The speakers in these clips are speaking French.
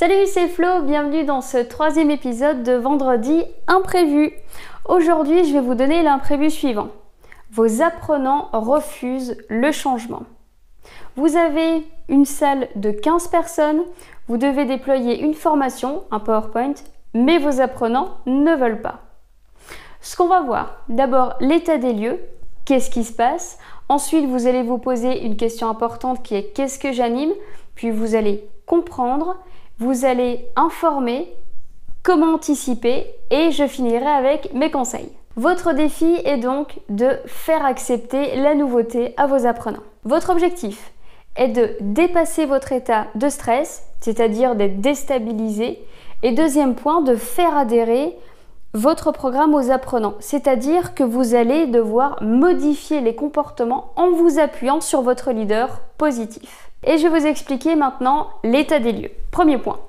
Salut, c'est Flo, bienvenue dans ce troisième épisode de Vendredi Imprévu. Aujourd'hui, je vais vous donner l'imprévu suivant. Vos apprenants refusent le changement. Vous avez une salle de 15 personnes, vous devez déployer une formation, un PowerPoint, mais vos apprenants ne veulent pas. Ce qu'on va voir, d'abord l'état des lieux, qu'est-ce qui se passe. Ensuite, vous allez vous poser une question importante qui est qu'est-ce que j'anime? Puis vous allez comprendre, vous allez informer, comment anticiper et je finirai avec mes conseils. Votre défi est donc de faire accepter la nouveauté à vos apprenants. Votre objectif est de dépasser votre état de stress, c'est-à-dire d'être déstabilisé. Et deuxième point, de faire adhérer votre programme aux apprenants, c'est-à-dire que vous allez devoir modifier les comportements en vous appuyant sur votre leader positif. Et je vais vous expliquer maintenant l'état des lieux. Premier point.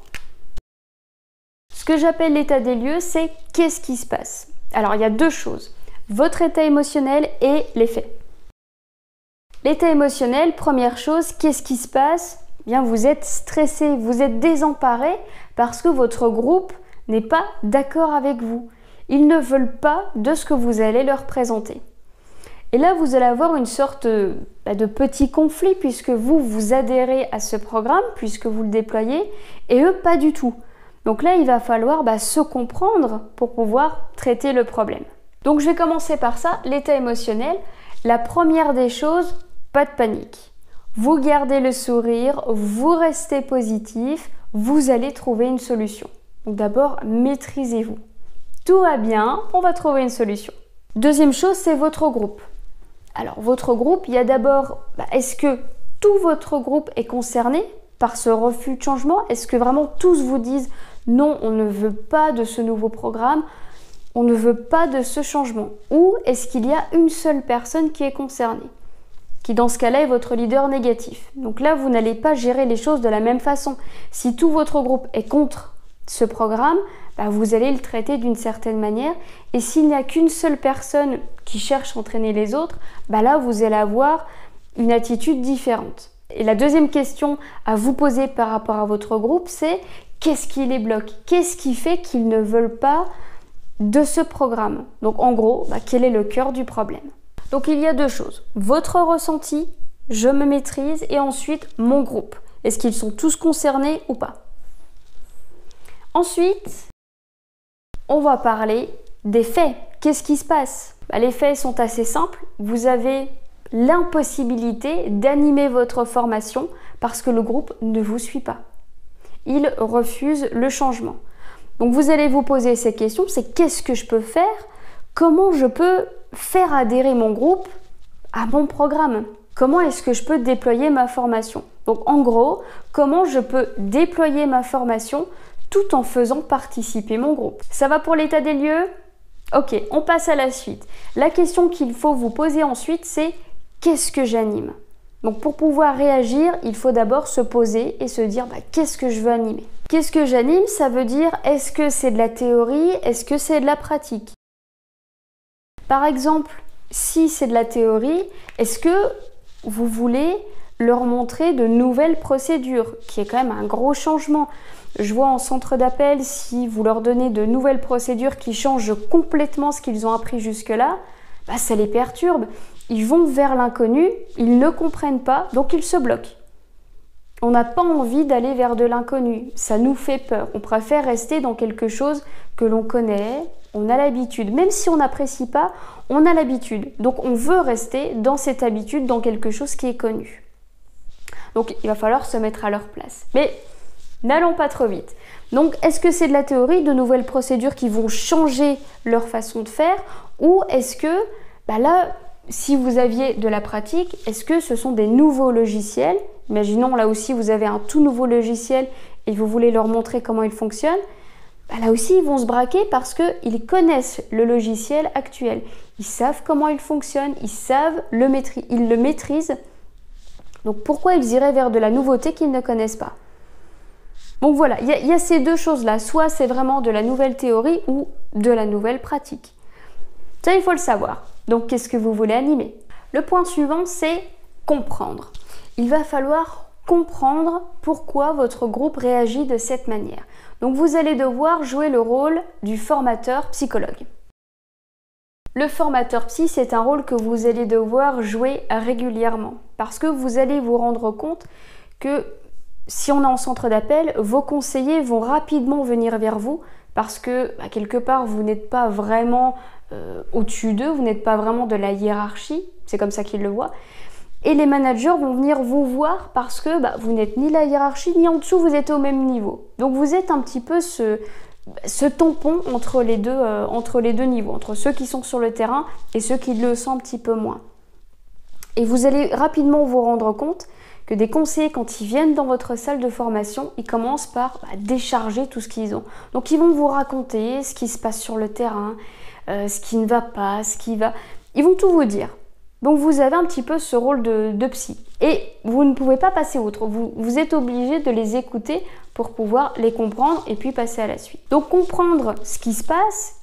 Ce que j'appelle l'état des lieux, c'est qu'est-ce qui se passe? Alors, il y a deux choses. Votre état émotionnel et les faits. L'état émotionnel, première chose, qu'est-ce qui se passe? Bien, vous êtes stressé, vous êtes désemparé parce que votre groupe n'est pas d'accord avec vous. Ils ne veulent pas de ce que vous allez leur présenter. Et là, vous allez avoir une sorte de petit conflit puisque vous adhérez à ce programme, puisque vous le déployez, et eux, pas du tout. Donc là, il va falloir se comprendre pour pouvoir traiter le problème. Donc je vais commencer par ça, l'état émotionnel. La première des choses, pas de panique. Vous gardez le sourire, vous restez positif, vous allez trouver une solution. Donc d'abord, maîtrisez-vous. Tout va bien, on va trouver une solution. Deuxième chose, c'est votre groupe. Alors votre groupe, il y a d'abord, est-ce que tout votre groupe est concerné par ce refus de changement? Est-ce que vraiment tous vous disent non, on ne veut pas de ce nouveau programme, on ne veut pas de ce changement? Ou est-ce qu'il y a une seule personne qui est concernée, qui dans ce cas-là est votre leader négatif? Donc là, vous n'allez pas gérer les choses de la même façon. Si tout votre groupe est contre ce programme, vous allez le traiter d'une certaine manière. Et s'il n'y a qu'une seule personne qui cherche à entraîner les autres, là, vous allez avoir une attitude différente. Et la deuxième question à vous poser par rapport à votre groupe, c'est qu'est-ce qui les bloque? Qu'est-ce qui fait qu'ils ne veulent pas de ce programme? Donc en gros, quel est le cœur du problème? Donc il y a deux choses. Votre ressenti, je me maîtrise, et ensuite mon groupe. Est-ce qu'ils sont tous concernés ou pas? Ensuite, on va parler des faits. Qu'est-ce qui se passe? Les faits sont assez simples. Vous avez l'impossibilité d'animer votre formation parce que le groupe ne vous suit pas. Il refuse le changement. Donc vous allez vous poser ces questions, c'est qu'est-ce que je peux faire? Comment je peux faire adhérer mon groupe à mon programme? Comment est-ce que je peux déployer ma formation? Donc en gros, comment je peux déployer ma formation tout en faisant participer mon groupe? Ça va pour l'état des lieux? Ok, on passe à la suite. La question qu'il faut vous poser ensuite, c'est qu'est-ce que j'anime? Donc pour pouvoir réagir, il faut d'abord se poser et se dire qu'est-ce que je veux animer? Qu'est-ce que j'anime? Ça veut dire est-ce que c'est de la théorie? Est-ce que c'est de la pratique? Par exemple, si c'est de la théorie, est-ce que vous voulez leur montrer de nouvelles procédures, qui est quand même un gros changement? Je vois en centre d'appel, si vous leur donnez de nouvelles procédures qui changent complètement ce qu'ils ont appris jusque-là, ça les perturbe. Ils vont vers l'inconnu, ils ne comprennent pas, donc ils se bloquent. On n'a pas envie d'aller vers de l'inconnu, ça nous fait peur. On préfère rester dans quelque chose que l'on connaît, on a l'habitude. Même si on n'apprécie pas, on a l'habitude. Donc on veut rester dans cette habitude, dans quelque chose qui est connu. Donc il va falloir se mettre à leur place. Mais n'allons pas trop vite. Donc est-ce que c'est de la théorie, de nouvelles procédures qui vont changer leur façon de faire? Ou est-ce que là, si vous aviez de la pratique, est-ce que ce sont des nouveaux logiciels? Imaginons là aussi vous avez un tout nouveau logiciel et vous voulez leur montrer comment il fonctionne. Là aussi ils vont se braquer parce qu'ils connaissent le logiciel actuel. Ils savent comment il fonctionne, ils le maîtrisent. Donc pourquoi ils iraient vers de la nouveauté qu'ils ne connaissent pas? Donc voilà, il y a ces deux choses-là. Soit c'est vraiment de la nouvelle théorie ou de la nouvelle pratique. Ça, il faut le savoir. Donc qu'est-ce que vous voulez animer? Le point suivant, c'est comprendre. Il va falloir comprendre pourquoi votre groupe réagit de cette manière. Donc vous allez devoir jouer le rôle du formateur psychologue. Le formateur psy, c'est un rôle que vous allez devoir jouer régulièrement parce que vous allez vous rendre compte que si on est en centre d'appel, vos conseillers vont rapidement venir vers vous parce que quelque part vous n'êtes pas vraiment au-dessus d'eux, vous n'êtes pas vraiment de la hiérarchie, c'est comme ça qu'ils le voient. Et les managers vont venir vous voir parce que vous n'êtes ni la hiérarchie ni en dessous, vous êtes au même niveau. Donc vous êtes un petit peu ce tampon entre les deux niveaux, entre ceux qui sont sur le terrain et ceux qui le sont un petit peu moins. Et vous allez rapidement vous rendre compte que des conseillers, quand ils viennent dans votre salle de formation, ils commencent par décharger tout ce qu'ils ont. Donc ils vont vous raconter ce qui se passe sur le terrain, ce qui ne va pas, ce qui va... Ils vont tout vous dire. Donc vous avez un petit peu ce rôle de psy. Et vous ne pouvez pas passer outre. Vous êtes obligé de les écouter pour pouvoir les comprendre et puis passer à la suite. Donc comprendre ce qui se passe,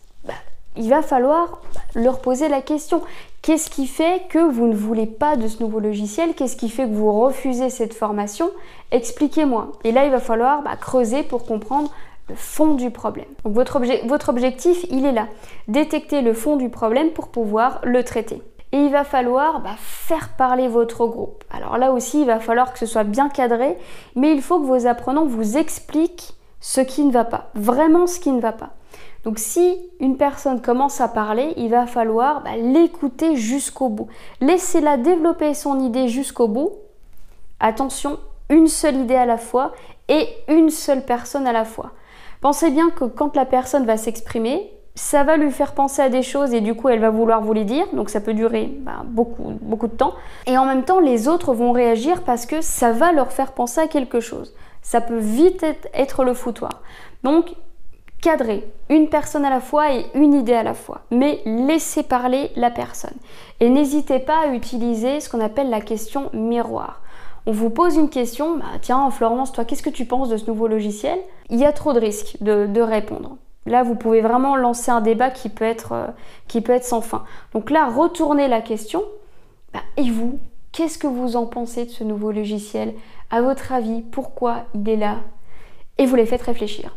il va falloir leur poser la question. Qu'est-ce qui fait que vous ne voulez pas de ce nouveau logiciel? Qu'est-ce qui fait que vous refusez cette formation? Expliquez-moi. Et là, il va falloir creuser pour comprendre le fond du problème. Donc votre objectif, il est là. Détecter le fond du problème pour pouvoir le traiter. Et il va falloir faire parler votre groupe. Alors là aussi, il va falloir que ce soit bien cadré, mais il faut que vos apprenants vous expliquent ce qui ne va pas, vraiment ce qui ne va pas. Donc si une personne commence à parler, il va falloir l'écouter jusqu'au bout. Laissez-la développer son idée jusqu'au bout. Attention, une seule idée à la fois et une seule personne à la fois. Pensez bien que quand la personne va s'exprimer, ça va lui faire penser à des choses et du coup elle va vouloir vous les dire, donc ça peut durer beaucoup de temps. Et en même temps les autres vont réagir parce que ça va leur faire penser à quelque chose. Ça peut vite être le foutoir. Donc cadrez une personne à la fois et une idée à la fois, mais laissez parler la personne. Et n'hésitez pas à utiliser ce qu'on appelle la question miroir. On vous pose une question, tiens Florence, toi qu'est-ce que tu penses de ce nouveau logiciel? Il y a trop de risques de répondre. Là, vous pouvez vraiment lancer un débat qui peut être sans fin. Donc là, retournez la question. Et vous, qu'est-ce que vous en pensez de ce nouveau logiciel? À votre avis, pourquoi il est là? Et vous les faites réfléchir.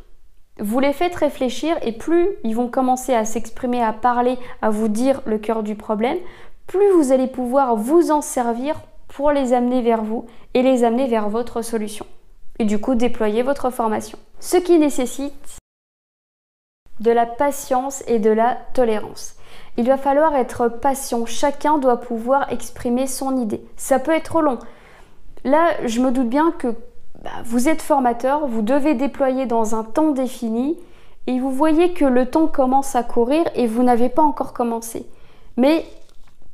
Vous les faites réfléchir et plus ils vont commencer à s'exprimer, à parler, à vous dire le cœur du problème, plus vous allez pouvoir vous en servir pour les amener vers vous et les amener vers votre solution. Et du coup, déployer votre formation. Ce qui nécessite de la patience et de la tolérance. Il va falloir être patient. Chacun doit pouvoir exprimer son idée. Ça peut être long. Là, je me doute bien que vous êtes formateur, vous devez déployer dans un temps défini et vous voyez que le temps commence à courir et vous n'avez pas encore commencé. Mais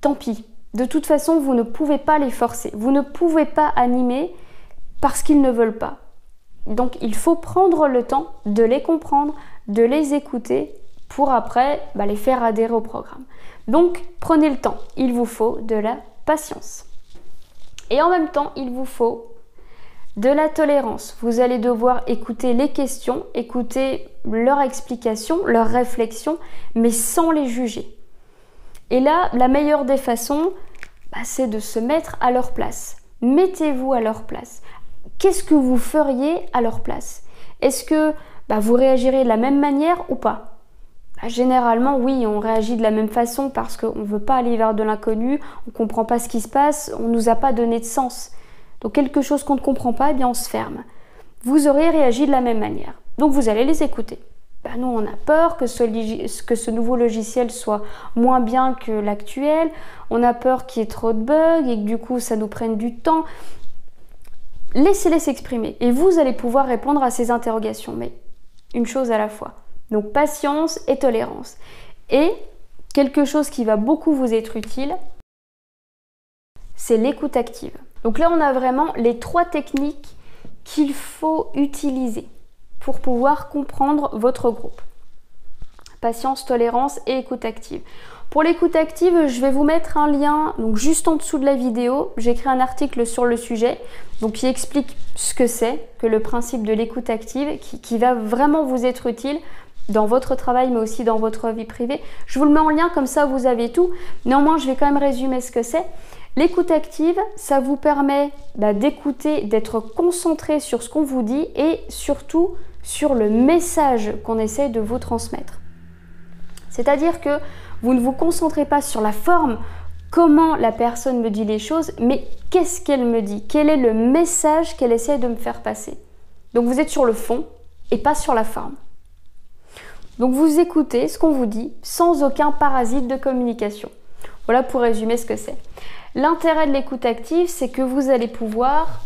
tant pis. De toute façon, vous ne pouvez pas les forcer. Vous ne pouvez pas animer parce qu'ils ne veulent pas. Donc, il faut prendre le temps de les comprendre, de les écouter pour après les faire adhérer au programme. Donc, prenez le temps. Il vous faut de la patience. Et en même temps, il vous faut de la tolérance. Vous allez devoir écouter les questions, écouter leurs explications, leurs réflexions, mais sans les juger. Et là, la meilleure des façons, c'est de se mettre à leur place. Mettez-vous à leur place. Qu'est-ce que vous feriez à leur place? Est-ce que vous réagirez de la même manière ou pas? Généralement, oui, on réagit de la même façon parce qu'on ne veut pas aller vers de l'inconnu, on ne comprend pas ce qui se passe, on ne nous a pas donné de sens. Donc quelque chose qu'on ne comprend pas, on se ferme. Vous aurez réagi de la même manière. Donc vous allez les écouter. Nous, on a peur que ce nouveau logiciel soit moins bien que l'actuel. On a peur qu'il y ait trop de bugs et que du coup, ça nous prenne du temps. Laissez-les s'exprimer et vous allez pouvoir répondre à ces interrogations, mais une chose à la fois. Donc patience et tolérance. Et quelque chose qui va beaucoup vous être utile, c'est l'écoute active. Donc là, on a vraiment les 3 techniques qu'il faut utiliser pour pouvoir comprendre votre groupe. Patience, tolérance et écoute active. Pour l'écoute active, je vais vous mettre un lien donc juste en dessous de la vidéo. J'ai écrit un article sur le sujet donc qui explique ce que c'est, que le principe de l'écoute active qui va vraiment vous être utile dans votre travail mais aussi dans votre vie privée. Je vous le mets en lien comme ça vous avez tout. Néanmoins, je vais quand même résumer ce que c'est. L'écoute active, ça vous permet d'écouter, d'être concentré sur ce qu'on vous dit et surtout sur le message qu'on essaie de vous transmettre. C'est-à-dire que vous ne vous concentrez pas sur la forme, comment la personne me dit les choses, mais qu'est-ce qu'elle me dit? Quel est le message qu'elle essaie de me faire passer? Donc vous êtes sur le fond et pas sur la forme. Donc vous écoutez ce qu'on vous dit sans aucun parasite de communication. Voilà pour résumer ce que c'est. L'intérêt de l'écoute active, c'est que vous allez pouvoir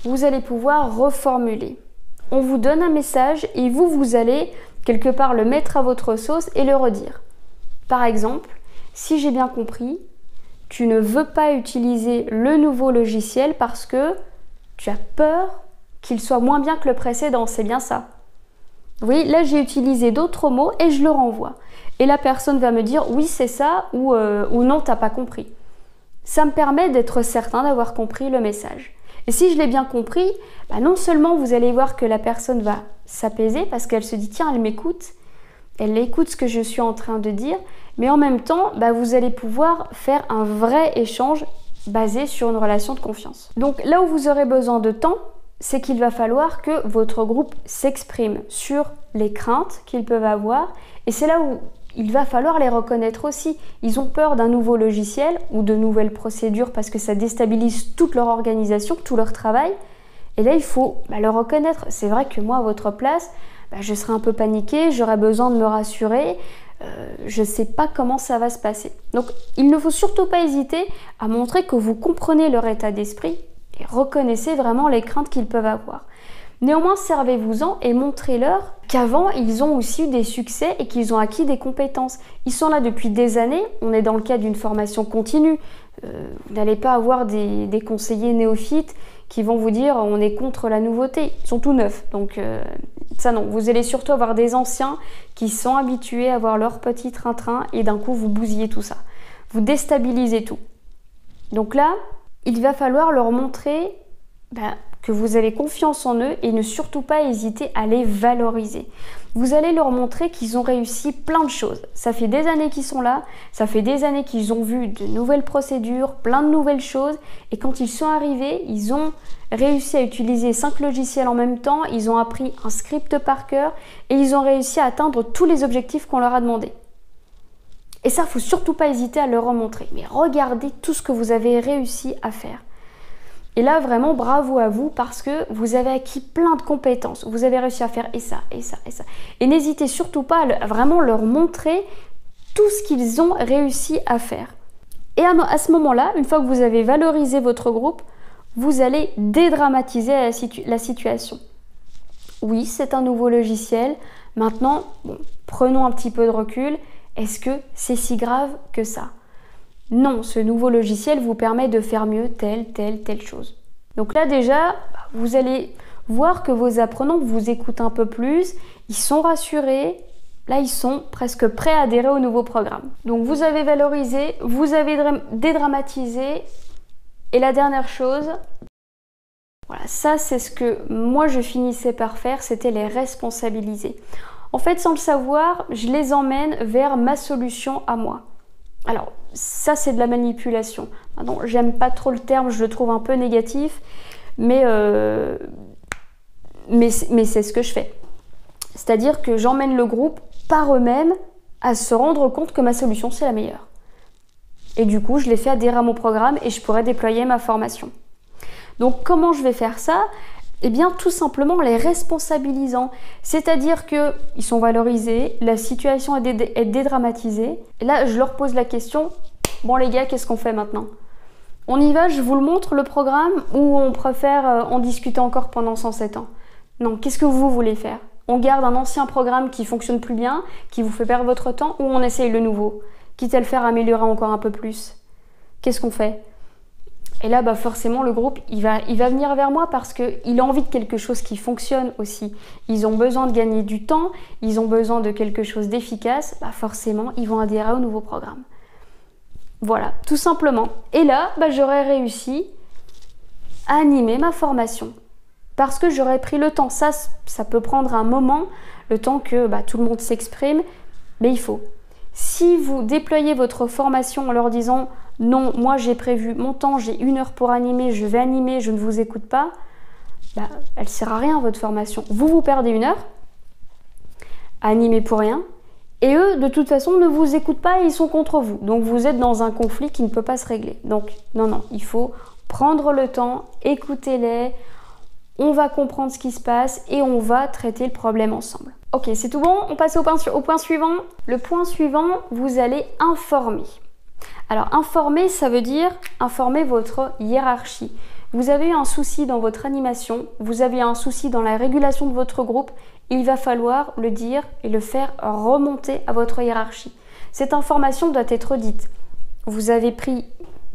reformuler. On vous donne un message et vous allez quelque part le mettre à votre sauce et le redire. Par exemple, si j'ai bien compris, tu ne veux pas utiliser le nouveau logiciel parce que tu as peur qu'il soit moins bien que le précédent, c'est bien ça. Vous voyez, là j'ai utilisé d'autres mots et je le renvoie. Et la personne va me dire oui c'est ça ou non t'as pas compris. Ça me permet d'être certain d'avoir compris le message. Et si je l'ai bien compris, non seulement vous allez voir que la personne va s'apaiser parce qu'elle se dit tiens elle m'écoute, elle écoute ce que je suis en train de dire, mais en même temps vous allez pouvoir faire un vrai échange basé sur une relation de confiance. Donc là où vous aurez besoin de temps, c'est qu'il va falloir que votre groupe s'exprime sur les craintes qu'ils peuvent avoir et c'est là où il va falloir les reconnaître aussi. Ils ont peur d'un nouveau logiciel ou de nouvelles procédures parce que ça déstabilise toute leur organisation, tout leur travail. Et là, il faut le reconnaître. C'est vrai que moi, à votre place, je serais un peu paniquée, j'aurais besoin de me rassurer. Je ne sais pas comment ça va se passer. Donc, il ne faut surtout pas hésiter à montrer que vous comprenez leur état d'esprit et reconnaissez vraiment les craintes qu'ils peuvent avoir. Néanmoins, servez-vous-en et montrez-leur qu'avant, ils ont aussi eu des succès et qu'ils ont acquis des compétences. Ils sont là depuis des années, on est dans le cadre d'une formation continue. Vous n'allez pas avoir des conseillers néophytes qui vont vous dire on est contre la nouveauté. Ils sont tout neufs, donc ça non. Vous allez surtout avoir des anciens qui sont habitués à avoir leur petit train-train et d'un coup vous bousillez tout ça. Vous déstabilisez tout. Donc là, il va falloir leur montrer que vous avez confiance en eux et ne surtout pas hésiter à les valoriser. Vous allez leur montrer qu'ils ont réussi plein de choses. Ça fait des années qu'ils sont là, ça fait des années qu'ils ont vu de nouvelles procédures, plein de nouvelles choses et quand ils sont arrivés, ils ont réussi à utiliser 5 logiciels en même temps, ils ont appris un script par cœur et ils ont réussi à atteindre tous les objectifs qu'on leur a demandé. Et ça, il ne faut surtout pas hésiter à leur remontrer. Mais regardez tout ce que vous avez réussi à faire. Et là, vraiment, bravo à vous parce que vous avez acquis plein de compétences. Vous avez réussi à faire et ça, et ça, et ça. Et n'hésitez surtout pas à vraiment leur montrer tout ce qu'ils ont réussi à faire. Et à ce moment-là, une fois que vous avez valorisé votre groupe, vous allez dédramatiser la situation. Oui, c'est un nouveau logiciel. Maintenant, prenons un petit peu de recul. Est-ce que c'est si grave que ça ? Non, ce nouveau logiciel vous permet de faire mieux telle chose. Donc là déjà, vous allez voir que vos apprenants vous écoutent un peu plus, ils sont rassurés, là ils sont presque prêts à adhérer au nouveau programme. Donc vous avez valorisé, vous avez dédramatisé, et la dernière chose, voilà, ça c'est ce que moi je finissais par faire, c'était les responsabiliser. En fait, sans le savoir, je les emmène vers ma solution à moi. Alors, ça c'est de la manipulation. Pardon, j'aime pas trop le terme, je le trouve un peu négatif, mais c'est ce que je fais. C'est-à-dire que j'emmène le groupe par eux-mêmes à se rendre compte que ma solution c'est la meilleure. Et du coup, je les fais adhérer à mon programme et je pourrais déployer ma formation. Donc, comment je vais faire ça ? Eh bien, tout simplement en les responsabilisant. C'est-à-dire qu'ils sont valorisés, la situation est dédramatisée. Et là, je leur pose la question, bon les gars, qu'est-ce qu'on fait maintenant ? On y va, je vous le montre, le programme, ou on préfère en discuter encore pendant 107 ans ? Non, qu'est-ce que vous voulez faire ? On garde un ancien programme qui fonctionne plus bien, qui vous fait perdre votre temps, ou on essaye le nouveau, quitte à le faire améliorer encore un peu plus ? Qu'est-ce qu'on fait ? Et là, forcément, le groupe, il va venir vers moi parce qu'il a envie de quelque chose qui fonctionne aussi. Ils ont besoin de gagner du temps, ils ont besoin de quelque chose d'efficace. Forcément, ils vont adhérer au nouveau programme. Voilà, tout simplement. Et là, j'aurais réussi à animer ma formation. Parce que j'aurais pris le temps. Ça peut prendre un moment, le temps que tout le monde s'exprime, mais il faut. Si vous déployez votre formation en leur disant non, moi j'ai prévu mon temps, j'ai 1 heure pour animer, je vais animer, je ne vous écoute pas, bah, elle ne sert à rien votre formation. Vous perdez 1 heure à animer pour rien, et eux, de toute façon, ne vous écoutent pas et ils sont contre vous. Donc vous êtes dans un conflit qui ne peut pas se régler. Donc non, il faut prendre le temps, écoutez-les, on va comprendre ce qui se passe et on va traiter le problème ensemble. Ok, c'est tout bon, on passe au point suivant. Le point suivant, vous allez informer. Alors informer, ça veut dire informer votre hiérarchie. Vous avez eu un souci dans votre animation, vous avez eu un souci dans la régulation de votre groupe, il va falloir le dire et le faire remonter à votre hiérarchie. Cette information doit être dite. Vous avez pris,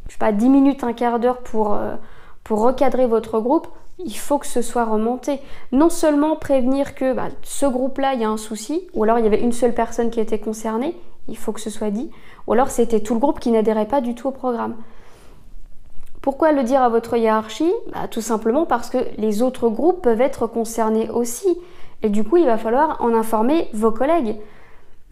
je sais pas, 10 minutes, un quart d'heure pour recadrer votre groupe, il faut que ce soit remonté. Non seulement prévenir que ce groupe-là, il y a un souci, ou alors il y avait une seule personne qui était concernée, il faut que ce soit dit, ou alors c'était tout le groupe qui n'adhérait pas du tout au programme. Pourquoi le dire à votre hiérarchie? Tout simplement parce que les autres groupes peuvent être concernés aussi. Et du coup, il va falloir en informer vos collègues.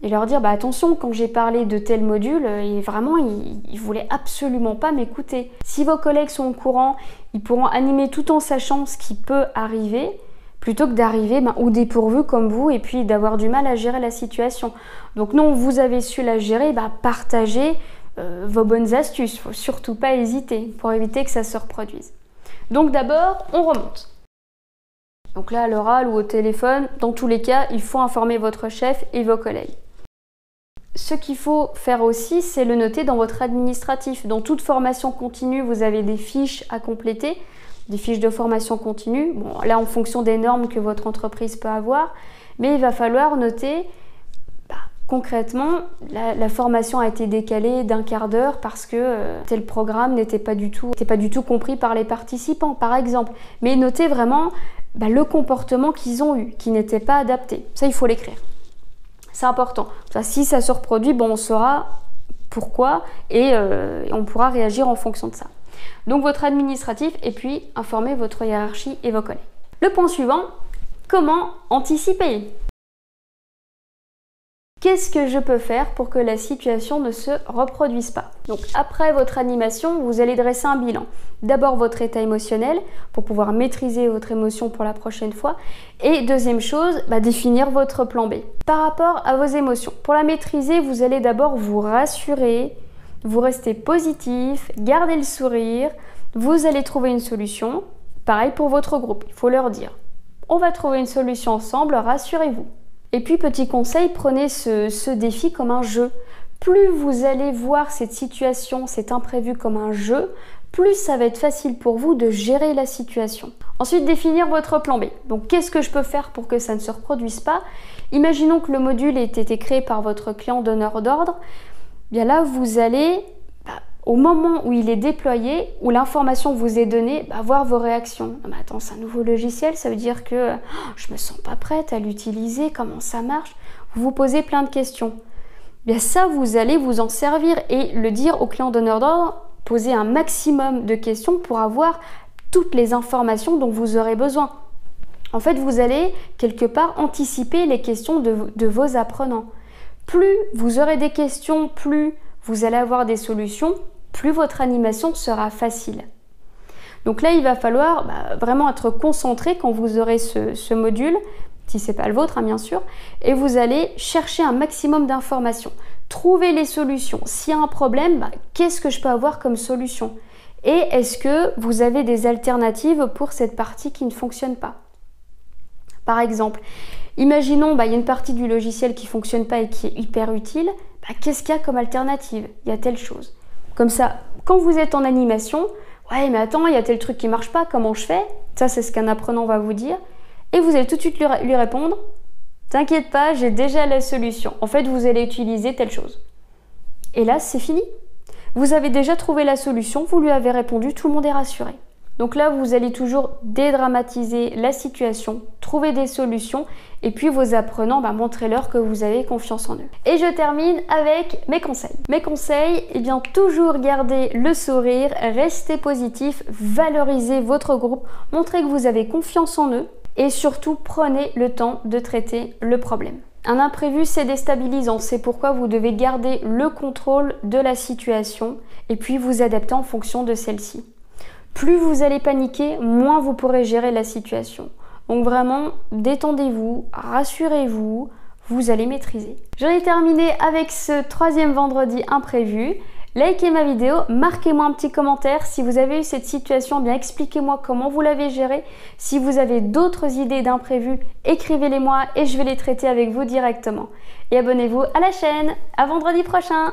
Et leur dire, attention, quand j'ai parlé de tel module, vraiment, ils voulaient absolument pas m'écouter. Si vos collègues sont au courant, ils pourront animer tout en sachant ce qui peut arriver, plutôt que d'arriver au dépourvu comme vous et puis d'avoir du mal à gérer la situation. Donc non, vous avez su la gérer, partagez vos bonnes astuces. Faut surtout pas hésiter pour éviter que ça se reproduise. Donc d'abord, on remonte. Donc là, à l'oral ou au téléphone, dans tous les cas, il faut informer votre chef et vos collègues. Ce qu'il faut faire aussi, c'est le noter dans votre administratif. Dans toute formation continue, vous avez des fiches à compléter, des fiches de formation continue. Bon, là, en fonction des normes que votre entreprise peut avoir, mais il va falloir noter concrètement, la formation a été décalée d'1 quart d'heure parce que tel programme n'était pas du tout compris par les participants, par exemple. Mais notez vraiment le comportement qu'ils ont eu, qui n'était pas adapté. Ça, il faut l'écrire. C'est important. Ça, si ça se reproduit, on saura pourquoi et on pourra réagir en fonction de ça. Donc, votre administratif et puis informer votre hiérarchie et vos collègues. Le point suivant, comment anticiper ? Qu'est-ce que je peux faire pour que la situation ne se reproduise pas? Donc après votre animation, vous allez dresser un bilan. D'abord votre état émotionnel pour pouvoir maîtriser votre émotion pour la prochaine fois. Et deuxième chose, définir votre plan B. Par rapport à vos émotions, pour la maîtriser, vous allez d'abord vous rassurer, vous restez positif, gardez le sourire, vous allez trouver une solution. Pareil pour votre groupe, il faut leur dire. On va trouver une solution ensemble, rassurez-vous. Et puis, petit conseil, prenez ce défi comme un jeu. Plus vous allez voir cette situation, cet imprévu comme un jeu, plus ça va être facile pour vous de gérer la situation. Ensuite, définir votre plan B. Donc, qu'est-ce que je peux faire pour que ça ne se reproduise pas? Imaginons que le module ait été créé par votre client donneur d'ordre. Bien là, vous allez, au moment où il est déployé, où l'information vous est donnée, voir vos réactions. Ah, attends, c'est un nouveau logiciel, ça veut dire que je me sens pas prête à l'utiliser, comment ça marche? Vous vous posez plein de questions. Bien ça, vous allez vous en servir et le dire au client donneur d'ordre, poser un maximum de questions pour avoir toutes les informations dont vous aurez besoin. En fait, vous allez quelque part anticiper les questions de vos apprenants. Plus vous aurez des questions, plus vous allez avoir des solutions, plus votre animation sera facile. Donc là, il va falloir vraiment être concentré quand vous aurez ce module, si ce n'est pas le vôtre, bien sûr, et vous allez chercher un maximum d'informations. Trouver les solutions. S'il y a un problème, qu'est-ce que je peux avoir comme solution? Et est-ce que vous avez des alternatives pour cette partie qui ne fonctionne pas? Par exemple, imaginons, il y a une partie du logiciel qui ne fonctionne pas et qui est hyper utile. Qu'est-ce qu'il y a comme alternative? Il y a telle chose. Comme ça, quand vous êtes en animation, ouais, mais attends, il y a tel truc qui ne marche pas, comment je fais? Ça, c'est ce qu'un apprenant va vous dire. Et vous allez tout de suite lui répondre, t'inquiète pas, j'ai déjà la solution. En fait, vous allez utiliser telle chose. Et là, c'est fini. Vous avez déjà trouvé la solution, vous lui avez répondu, tout le monde est rassuré. Donc là, vous allez toujours dédramatiser la situation, trouver des solutions et puis vos apprenants, montrez-leur que vous avez confiance en eux. Et je termine avec mes conseils. Mes conseils, toujours garder le sourire, restez positif, valorisez votre groupe, montrez que vous avez confiance en eux et surtout prenez le temps de traiter le problème. Un imprévu, c'est déstabilisant, c'est pourquoi vous devez garder le contrôle de la situation et puis vous adapter en fonction de celle-ci. Plus vous allez paniquer, moins vous pourrez gérer la situation. Donc vraiment, détendez-vous, rassurez-vous, vous allez maîtriser. J'en ai terminé avec ce troisième vendredi imprévu. Likez ma vidéo, marquez-moi un petit commentaire. Si vous avez eu cette situation, bien expliquez-moi comment vous l'avez gérée. Si vous avez d'autres idées d'imprévus, écrivez-les-moi et je vais les traiter avec vous directement. Et abonnez-vous à la chaîne. À vendredi prochain!